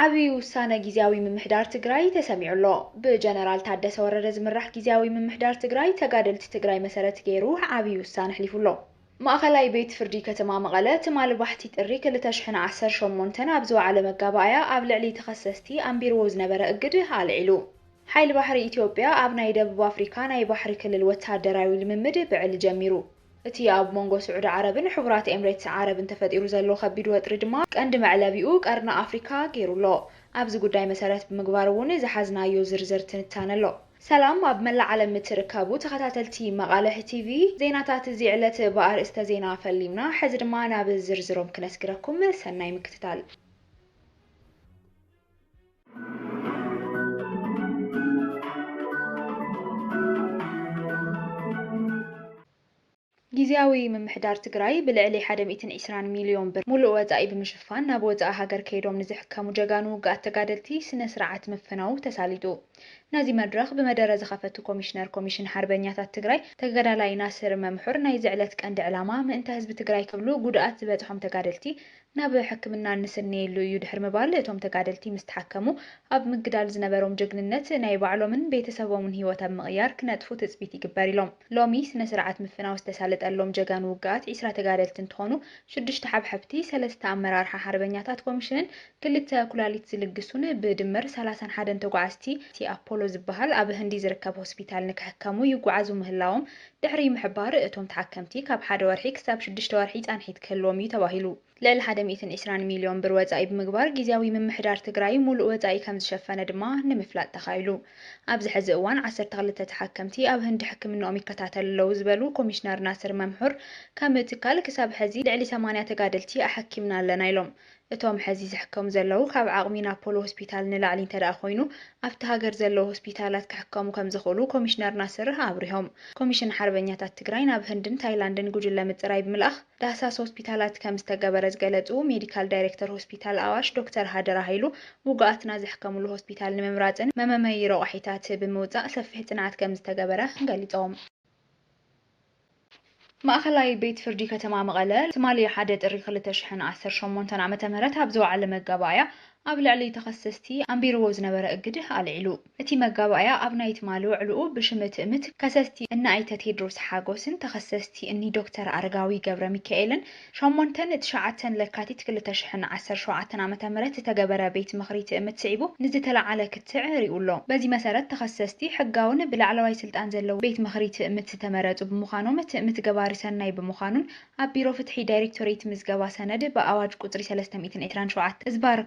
ዓብይ ውሳነ ጊዜያዊ ምምሕዳር ትግራይ ተሰሚዑሎ ብጀነራል ታደሰ ወረደ ዝምራሕ ጊዜያዊ ምምሕዳር ትግራይ ተጋደልቲ ትግራይ መሰረት ገይሩ ዓብይ ውሳነ ሕሊፉሎ ማእኸላይ ቤት ፍርዲ ከተማ መቐለ ትማል ባሕቲ ጥሪ 2018 ኣብ ዝወዓለ መጋባእያ ኣብ ልዕሊ ተኸሰስቲ ኣንቢርዎ ዝነበረ እግድ ኣልዒሉ ሓይሊ ባሕሪ ኢትዮጵያ ኣብ ናይ ደቡብ ኣፍሪካ ናይ ባሕሪ ክልል ወተሃደራዊ ልምምድ ብዕሊ ጀሚሩ እቲ ኣብ ሞንጎ ስዑድ ዓረብን ሕቡራት ኤምሬትስ ዓረብን ተፈጢሩ ዘሎ ከቢድ ወጥሪ ድማ ቀንዲ መዕለቢኡ ቀርኒ ኣፍሪካ ገይሩሎ ኣብዚ ጉዳይ መሰረት ብምግባር እውን ዝሓዝናዮ ዝርዝር ትንታነ ኣሎ ሰላም ኣብ መላእ ዓለም እትርከቡ ተኸታተልቲ መቃለሕ ቲቪ ዜናታት እዚ ዕለት ብኣርእስተ ዜና ፈሊምና ሕዚ ድማ ናብ ዝርዝሮም ክነስግረኩም ሰናይ ምክትታል ጊዜያዊ ምምሕዳር ትግራይ ብልዕሊ 120 ሚልዮን ብር ሙሉእ ወጻኢ ብምሽፋን ናብ ወጻኢ ሃገር ከይዶም ንዝሕከሙ ጀጋኑ ውግኣት ተጋደልቲ ስነ ስርዓት ምፍናው ተሳሊጡ ናዚ መድረኽ ብመደረ ዝኸፈቱ ኮሚሽን ሓርበኛታት ትግራይ ተገዳላይ ናስር መምሑር ናይ ዝዕለት ቀንዲ ዕላማ ምእንተ ህዝቢ ትግራይ ክብሉ ጉድኣት ዝበፅሖም ተጋደልቲ ናብ ሕክምና ንስነየሉ እዩ ድሕር ምባል እቶም ተጋደልቲ ምስተሓከሙ ኣብ ምግዳል ዝነበሮም ጅግንነት ናይ ባዕሎምን ቤተሰቦምን ሂወት ኣብ ምቕያር ክነጥፉ ትፅቢት ይግበር ኢሎም ሎሚ ስነ ስርዓት ምፍናው ዝተሳለጠሎም ጀጋኑ ውግኣት 20 ተጋደልቲ እንትኾኑ 6 ሓብሓብቲ 3 ኣመራርሓ ሓርበኛታት ኮሚሽንን 2 ኩላሊት ዝልግሱን ብድምር 31 ተጓዓዝቲ ኣፖሎ ዝበሃል ኣብ ህንዲ ዝርከብ ሆስፒታል ንክሕከሙ ይጓዓዙ ምህላዎም ድሕሪ ምሕባር እቶም ተሓከምቲ ካብ 1 ወርሒ ክሳብ 6 ወርሒ ጻንሒት ክህልዎም እዩ ተባሂሉ ልዕሊ 120 ሚልዮን ብር ወጻኢ ብምግባር ጊዜያዊ ምምሕዳር ትግራይ ሙሉእ ወጻኢ ከም ዝሸፈነ ድማ ንምፍላጥ ተኻኢሉ ኣብዚ ሕዚ እዋን 12 ተሓከምቲ ኣብ ህንዲ ሕክምናኦም ይከታተሉ ኣለዉ ዝበሉ ኮሚሽነር ናስር መምሑር ከም ትካል ክሳብ ሕዚ ልዕሊ 80 ተጋደልቲ ኣሐኪምና ኣለና ኢሎም እቶም ሕዚ ዝሕከሙ ዘለዉ ካብ ዓቕሚ ናፖሎ ሆስፒታል ንላዕሊ እንተደኣ ኮይኑ ኣብቲ ሃገር ዘለዉ ሆስፒታላት ክሕከሙ ከም ዝኽእሉ ኮሚሽነር ናስር ኣብሪሆም ኮሚሽን ሓርበኛታት ትግራይ ናብ ህንድን ታይላንድን ጉጅለ ምፅራይ ብምልኣኽ ዳህሳስ ሆስፒታላት ከም ዝተገበረ ዝገለጹ ሜዲካል ዳይሬክተር ሆስፒታል ኣዋሽ ዶክተር ሃደራ ሃይሉ ውግኣትና ዝሕከሙሉ ሆስፒታል ንምምራፅን መመመይ ረቑሒታት ብምውፃእ ሰፊሕ ጽንዓት ከም ዝተገበረ ገሊፆም ማእኸላይ ቤት ፍርዲ ከተማ መቐለ ትማሊ 1 ጥሪ 2018 ዓ.ም ኣብ ዝወዓለ መጋባእያ ኣብ ልዕሊ ተኸሰስቲ ኣንቢርዎ ዝነበረ እግድ ኣልዒሉ እቲ መጋባእያ ኣብ ናይ ትማሊ ውዕልኡ ብሽም ትእምት ከሰስቲ እናይተ ቴድሮስ ሓጎስን ተኸሰስቲ እኒ ዶክተር ኣረጋዊ ገብረ ሚካኤልን 8-9 ለካቲት 2017 ዓ.ም ዝተገበረ ቤት ምኽሪ ትእምት ስዒቡ ንዝተለዓለ ክትዕ ሪኡሎ በዚ መሰረት ተኸሰስቲ ሕጋውን ብላዕለዋይ ስልጣን ዘለዎ ቤት ምኽሪ ትእምት ዝተመረፁ ብምዃኖም ትእምት ገባሪ ሰናይ ብምዃኑን ኣብ ቢሮ ፍትሒ ዳይሬክቶሬት ምዝገባ ሰነድ ብኣዋጅ ቁፅሪ 327 ዝባር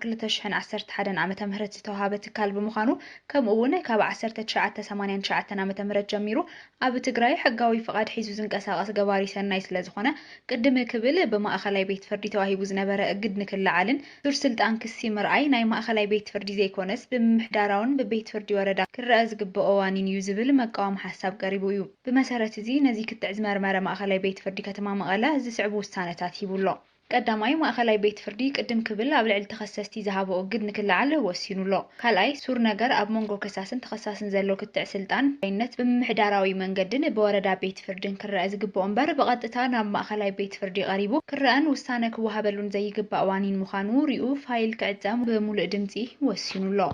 2011 ዓመተ ምህረት ዝተዋሃበ ትካል ብምዃኑ ከምኡ እውን ካብ 1989 ዓመተ ምህረት ጀሚሩ ኣብ ትግራይ ሕጋዊ ፍቃድ ሒዙ ዝንቀሳቐስ ገባሪ ሰናይ ስለ ዝኾነ ቅድም ክብል ብማእኸላይ ቤት ፍርዲ ተዋሂቡ ዝነበረ እግድ ንክልዓልን ሱር ስልጣን ክሲ ምርኣይ ናይ ማእኸላይ ቤት ፍርዲ ዘይኮነስ ብምምሕዳራውን ብቤት ፍርዲ ወረዳ ክረአ ዝግብኦ ዋኒን እዩ ዝብል መቃወም ሓሳብ ቀሪቡ እዩ ብመሰረት እዚ ነዚ ክትዕ ዝመርመረ ማእኸላይ ቤት ፍርዲ ከተማ መቐለ ዝስዕቡ ውሳነታት ሂቡሎ ቀዳማይ ማእኸላይ ቤት ፍርዲ ቅድም ክብል ኣብ ልዕሊ ተኸሰስቲ ዝሃቦ እግድ ንክልዓል ወሲኑሎ ካልኣይ ሱር ነገር ኣብ ሞንጎ ከሳስን ተኸሳስን ዘሎ ክትዕ ስልጣን ይነት ብምምሕዳራዊ መንገድን ብወረዳ ቤት ፍርድን ክረአ ዝግብኦ እምበር ብቐጥታ ናብ ማእኸላይ ቤት ፍርዲ ቀሪቡ ክረአን ውሳነ ክወሃበሉን ዘይግባእ ዋኒን ምዃኑ ሪኡ ፋይል ክዕፀም ብሙሉእ ድምፂ ወሲኑሎ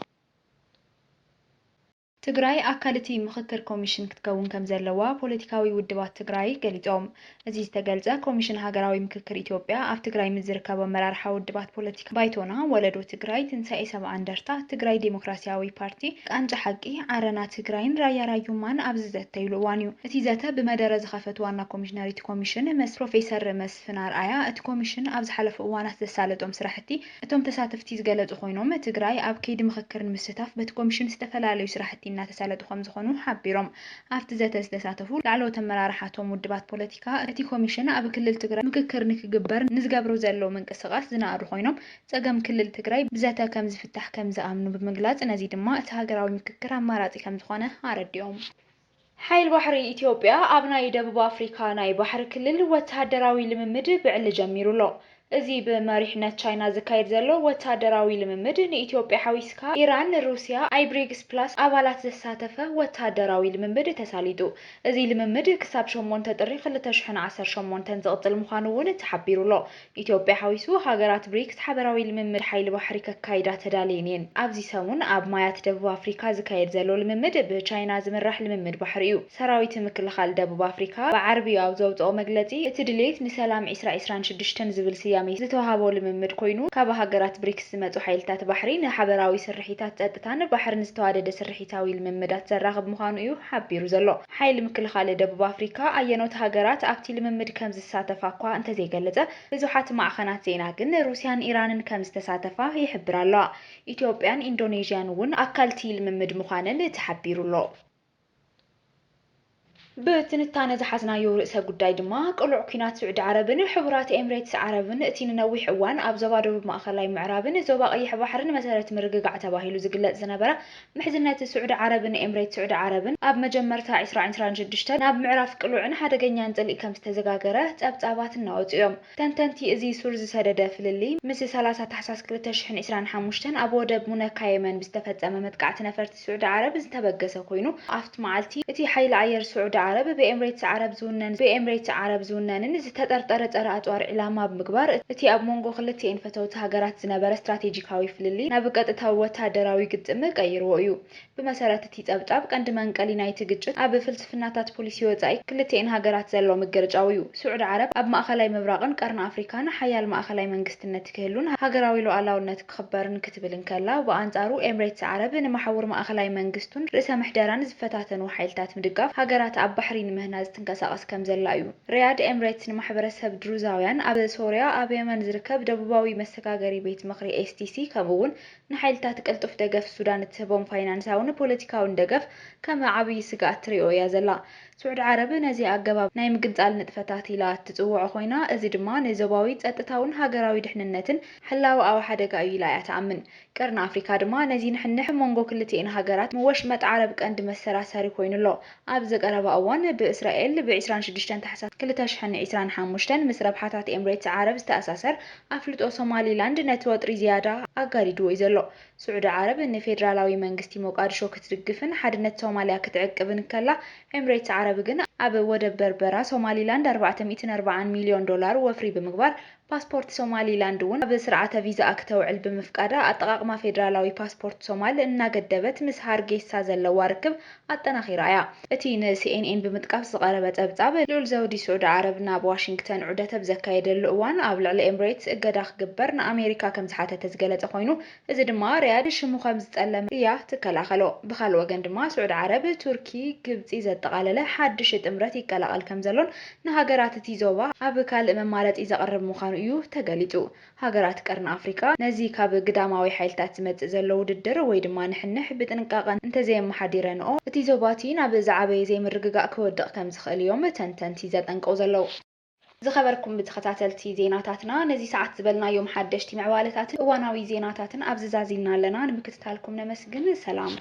ትግራይ ኣካልቲ ምክክር ኮሚሽን ክትከውን ከም ዘለዋ ፖለቲካዊ ውድባት ትግራይ ገሊፆም እዚ ዝተገልጸ ኮሚሽን ሃገራዊ ምክክር ኢትዮጵያ ኣብ ትግራይ ምዝርከቦ ኣመራርሓ ውድባት ፖለቲካ ባይቶና ወለዶ ትግራይ ትንሳኤ ሰብዓ እንደርታ ትግራይ ዴሞክራሲያዊ ፓርቲ ቃንጫ ሓቂ ዓረና ትግራይን ራያ ራዩማን ኣብ ዝዘተይሉ እዋን እዩ እቲ ዘተ ብመደረ ዝኸፈቱ ዋና ኮሚሽነሪት ኮሚሽን መስ ፕሮፌሰር መስፍን ኣርኣያ እቲ ኮሚሽን ኣብ ዝሓለፉ እዋናት ዘሳለጦም ስራሕቲ እቶም ተሳተፍቲ ዝገለጹ ኮይኖም ትግራይ ኣብ ከይዲ ምክክር ንምስታፍ በቲ ኮሚሽን ዝተፈላለዩ ስራሕቲ እናተሳለጡ ከም ዝኾኑ ሓቢሮም ኣብቲ ዘተ ዝተሳተፉ ላዕለዎት ኣመራርሓቶም ውድባት ፖለቲካ እቲ ኮሚሽን ኣብ ክልል ትግራይ ምክክር ንክግበር ንዝገብሩ ዘለዉ ምንቅስቓስ ዝናኣሩ ኮይኖም ፀገም ክልል ትግራይ ብዘተ ከም ዝፍታሕ ከም ዝኣምኑ ብምግላጽ ነዚ ድማ እቲ ሃገራዊ ምክክር ኣማራጺ ከም ዝኾነ ኣረዲኦም ሓይሊ ባሕሪ ኢትዮጵያ ኣብ ናይ ደቡብ ኣፍሪካ ናይ ባሕሪ ክልል ወተሃደራዊ ልምምድ ብዕሊ ጀሚሩሎ እዚ በመሪሕነት ቻይና ዝካየድ ዘሎ ወታደራዊ ልምምድ ንኢትዮጵያ ሓዊስካ ኢራን ሩስያ አይብሪክስ ፕላስ አባላት ዘሳተፈ ወታደራዊ ልምምድ ተሳሊጡ እዚ ልምምድ ክሳብ 8 ጥሪ 2018 ዝቕፅል ምዃኑ እውን ተሓቢሩሎ ኢትዮጵያ ሓዊሱ ሃገራት ብሪክስ ሓበራዊ ልምምድ ሓይሊ ባሕሪ ከካይዳ ተዳልየን እየን ኣብዚ ሰሙን ኣብ ማያት ደቡብ ኣፍሪካ ዝካየድ ዘሎ ልምምድ ብቻይና ዝምራሕ ልምምድ ባሕሪ እዩ ሰራዊት ምክልኻል ደቡብ ኣፍሪካ ብዓርቢ ኣብ ዘውፅኦ መግለፂ እቲ ድሌት ንሰላም 2026 ዝብል ስያሜ ዝተዋሃቦ ልምምድ ኮይኑ ካብ ሃገራት ብሪክስ ዝመፁ ሓይልታት ባሕሪ ንሓበራዊ ስርሒታት ጸጥታን ባሕርን ዝተዋደደ ስርሒታዊ ልምምዳት ዘራኽብ ምዃኑ እዩ ሓቢሩ ዘሎ ሓይሊ ምክልኻል ደቡብ ኣፍሪካ ኣየኖት ሃገራት ኣብቲ ልምምድ ከም ዝሳተፋ እኳ እንተዘይገለጸ ብዙሓት ማዕኸናት ዜና ግን ሩስያን ኢራንን ከም ዝተሳተፋ ይሕብር ኣለዋ ኢትዮጵያን ኢንዶኔዥያን እውን ኣካልቲ ልምምድ ምዃነን ተሓቢሩሎ بتنتانة زحزنا يورئ سجوداي دما قلع كينات سعود عربن حبرات إمارات عربن اتين نوي حوان أبزوادو بمأخلاي معربن زوبا أي حبحرن مسألة مرقع تباهيلو زقلة زنبرة محزنات سعود عربن إمارات سعود عربن أب مجمرتا عسران جدشتن أب معرف قلوعن حدا جنيان تلي كم استزجاجرة أبات النوت يوم تنتنتي إزي سورز سادة فللي مس 3 تحساس كل تشحن إسران حموشتن أبو دب منكايمن بستفت أمامت قعت نفرت سعود عرب زتبجس كوينو عفت معلتي اتي حيل عير سعود عرب بإمارات عرب زونن زتطرطر أطوار علامة بمقبار اتي أب مونغو خلتي انفتوت هاجرات زنبر استراتيجيكاوي فللي نابقطتا وتادراوي قطم قيرو እዩ بمسارات تی ጸብጻብ ቀንድ መንቀሊ ናይቲ ግጭት ኣብ ፍልስፍናታት ፖሊሲ ወጻኢ ክልቲአን ሃገራት ዘሎ መገረጫው እዩ ስዑድ ዓረብ ኣብ ማእኸላይ ምብራቕን ቀርኒ ኣፍሪካን ሓያል ማእኸላይ መንግስትነት ክህሉን ሃገራዊ ሉዓላውነት ክኽበርን ክትብልን ከላ ብኣንጻሩ ኤምሬትስ ዓረብ ንማሕወር ማእኸላይ መንግስቱን ርእሰ ምሕደራን ዝፈታተኑ ሓይልታት ምድጋፍ ሃገራት ኣብ ባሕሪ ንምህናዝ ትንቀሳቐስ ከም ዘላ እዩ ሪያድ ኤምሬትስ ንማሕበረሰብ ድሩዛውያን ኣብ ሶርያ ኣብ የመን ዝርከብ ደቡባዊ መሰጋገሪ ቤት ምኽሪ ኤስቲሲ ከምኡውን ንሓይልታት ቅልጡፍ ደገፍ ሱዳን እትህቦም ፋይናንሳውን ፖለቲካውን ደገፍ ከም ዓብይ ስጋት ትሪኦ እያ ዘላ ስዑድ ዓረብ ነዚ ኣገባብ ናይ ምግንጻል ንጥፈታት ኢላ እትጽውዖ ኮይና እዚ ድማ ንዞባዊ ጸጥታውን ሃገራዊ ድሕንነትን ሕላዊ ኣብ ሓደጋ እዩ ኢላ እያ ተኣምን ቀርኒ ኣፍሪካ ድማ ነዚ ንሕንሕ ሞንጎ ክልቲአን ሃገራት ምወሽመጥ ዓረብ ቀንዲ መሰራሰሪ ኮይኑሎ ኣብ ዝቀረበ እዋን ብእስራኤል ብ26 ታሕሳስ 2025 ምስ ረብሓታት ኤምሬትስ ዓረብ ዝተኣሳሰር ኣፍልጦ ሶማሊላንድ ነቲ ወጥሪ ዝያዳ ኣጋዲድዎ እዩ ዘሎ ስዑድ ዓረብ ንፌደራላዊ መንግስቲ ሞቃዲሾ ክትድግፍን ሓድነት ሶማልያ ክትዕቅብን ከላ ኤምሬትስ ዓረብ ግን ኣብ ወደብ በርበራ ሶማሊላንድ $440 ሚልዮን ወፍሪ ብምግባር ፓስፖርት ሶማሊላንድ እውን ኣብ ስርዓተ ቪዛ ክተውዕል ብምፍቃዳ ኣጠቃቅማ ፌደራላዊ ፓስፖርት ሶማል እናገደበት ምስ ሃርጌሳ ዘለዋ ርክብ ኣጠናኺራ እያ እቲ ንሲኤንኤን ብምጥቃፍ ዝቐረበ ጸብጻብ ልዑል ዘውዲ ስዑድ ዓረብ ናብ ዋሽንግተን ዑደት ብዘካየደሉ እዋን ኣብ ልዕሊ ኤምሬትስ እገዳ ክግበር ንኣሜሪካ ከም ዝሓተተ ዝገለጸ ኮይኑ እዚ ድማ ሪያድ ሽሙ ከም ዝጠለመ እያ ትከላኸሎ ብኻልእ ወገን ድማ ስዑድ ዓረብ ቱርኪ ግብፂ ዘጠቓለለ ሓድሽ ጥምረት ይቀላቀል ከም ዘሎን ንሃገራት እቲ ዞባ ኣብ ካልእ መማረፂ ዘቕርብ ምዃኑ እዩ ተገሊጹ ሃገራት ቀርኒ ኣፍሪካ ነዚ ካብ ግዳማዊ ሓይልታት ዝመጽእ ዘሎ ውድድር ወይ ድማ ንሕንሕ ብጥንቃቐን እንተዘየመሓዲረንኦ እቲ ዞባቲ ናብ ዝዓበየ ዘይምርግጋእ ክወድቕ ከም ዝኽእል እዮም ተንተንቲ ዘጠንቀው ዘለው ዝኸበርኩም ብተኸታተልቲ ዜናታትና ነዚ ሰዓት ዝበልናዮም ሓደሽቲ ምዕባለታትን እዋናዊ ዜናታትን ኣብ ዝዛዚልና ኣለና ንምክትታልኩም ነመስግን ሰላም